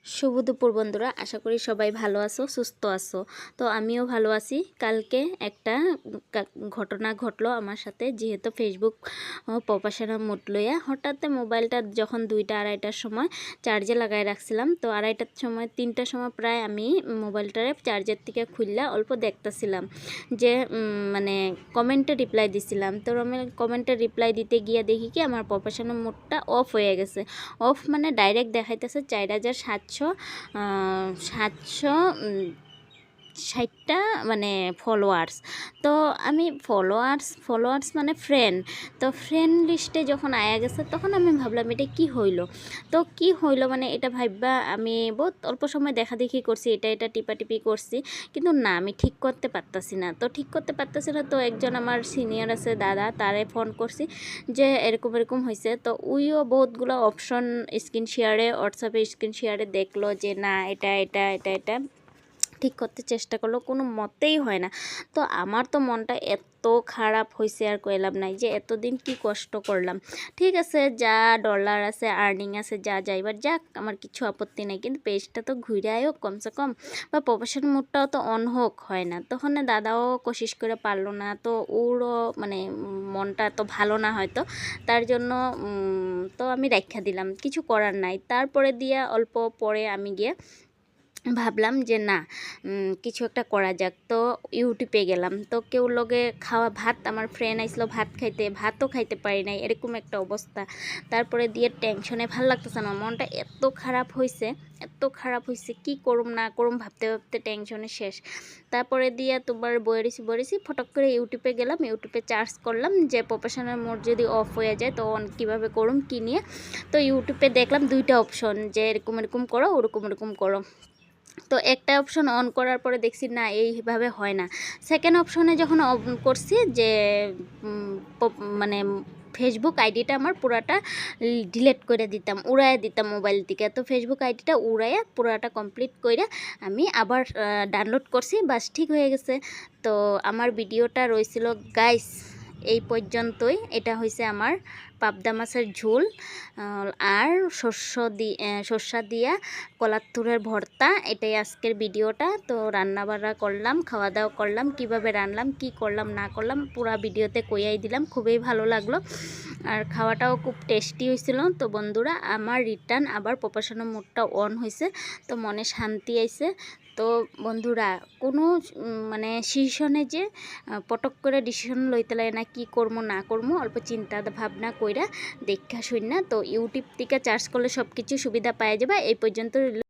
শুভ দুপুর বন্ধুরা, আশা করি সবাই ভালো আছো, সুস্থ আছো। তো আমিও ভালো আছি। কালকে একটা ঘটনা ঘটলো আমার সাথে। যেহেতু ফেসবুক প্রফেশনাল মোড লইয়া হঠাৎ মোবাইলটা যখন 2টা-2:30টার সময় চার্জে লাগাই রাখছিলাম, তো 2:30টার সময় 3টার সময় প্রায় আমি মোবাইলটারে চার্জের থেকে খুললা অল্প দেখতেছিলাম যে মানে কমেন্টে রিপ্লাই দিছিলাম। তো আমি কমেন্টে রিপ্লাই দিতে গিয়ে দেখি কি আমার প্রফেশনাল মোডটা অফ হয়ে গেছে। অফ মানে ডাইরেক্ট দেখাইতেছে 4760 মানে ফলোয়ার্স। তো আমি ফলোয়ার্স মানে ফ্রেন্ড, তো ফ্রেন্ড লিস্টে যখন আয়া গেছে তখন আমি ভাবলাম এটা কি হইল। তো কি হইল মানে এটা ভাববা আমি বহুত অল্প সময় দেখা দেখি করছি, এটা টিপাটিপি করছি, কিন্তু না আমি ঠিক করতে পারতাছি না। তো একজন আমার সিনিয়র আছে দাদা, তারে ফোন করছি যে এরকম এরকম হয়েছে। তো উইও বহুতগুলো অপশন স্ক্রিন শেয়ারে, হোয়াটসঅ্যাপে স্ক্রিন শেয়ারে দেখলো যে না এটা ঠিক করতে চেষ্টা করলো, কোনো মতেই হয় না। তো আমার তো মনটা এত খারাপ হয়েছে আর কইলাম নাই, যে এতদিন কি কষ্ট করলাম। ঠিক আছে, যা ডলার আছে, আর্নিং আছে, যা যাইবার যাক, আমার কিছু আপত্তি নেই, কিন্তু পেজটা তো ঘুরে আয়ো কমসে কম, বা প্রফেশনাল মুডটাও তো অন হোক, হয় না। তখন দাদাও কোশিশ করে পারলো না, তো ওরও মানে মনটা তো ভালো না হয়তো, তার জন্য তো আমি রাইখা দিলাম, কিছু করার নাই। তারপরে দিয়া অল্প পরে আমি গিয়ে ভাবলাম যে না কিছু একটা করা যাক। তো ইউটিউবে গেলাম, তো কেউ লগে খাওয়া ভাত, আমার ফ্রেন্ড আইসলো ভাত খাইতে, ভাতও খাইতে পারি নাই, এরকম একটা অবস্থা। তারপরে দিয়ে টেনশনে ভাল লাগতেছে না, মনটা এত খারাপ হয়েছে কি করুম না করুম ভাবতে ভাবতে টেনশনে শেষ। তারপরে দিয়ে তোমার বয়েছি ফটক করে ইউটিউবে গেলাম, ইউটিউবে চার্জ করলাম যে প্রফেশনাল মোড যদি অফ হয়ে যায় তো অন কীভাবে করুম কী নিয়ে। তো ইউটিউবে দেখলাম 2টা অপশন, যে এরকম করো, ওরকম করো। তো একটা অপশন অন করার পরে দেখছি না এইভাবে হয় না। সেকেন্ড অপশনে যখন অন করছি যে মানে ফেসবুক আইডিটা আমার পুরাটা ডিলিট করে দিতাম, উড়াইয়া দিতাম মোবাইল থেকে। তো ফেসবুক আইডিটা উড়াইয়া পুরাটা কমপ্লিট করে আমি আবার ডাউনলোড করছি, বাস ঠিক হয়ে গেছে। তো আমার ভিডিওটা রয়েছিল গাইস এই পর্যন্তই। এটা হয়েছে আমার পাবদা মাছের ঝোল আর সর্ষা দিয়া কলার থুরের ভর্তা। এটাই আজকের ভিডিওটা। তো রান্নাবান্না করলাম, খাওয়া দাওয়া করলাম, কিভাবে রান্নলাম, কি করলাম না করলাম পুরা ভিডিওতে কইয়াই দিলাম। খুবই ভালো লাগলো আর খাওয়াটাও খুব টেস্টি হয়েছিল। তো বন্ধুরা, আমার রিটার্ন আবার প্রফেশনাল মোডটা অন হয়েছে, তো মনে শান্তি আইছে। তো বন্ধুরা, কোনো মানে সিচুয়েশনে যে পটক করে ডিসিশন লইতে লাগে না, কি করবো না করবো, অল্প চিন্তা ভাবনা কইরা দেখা শুন না। তো ইউটিউব থেকে চার্জ করলে সব কিছু সুবিধা পাওয়া যাবে। এই পর্যন্ত।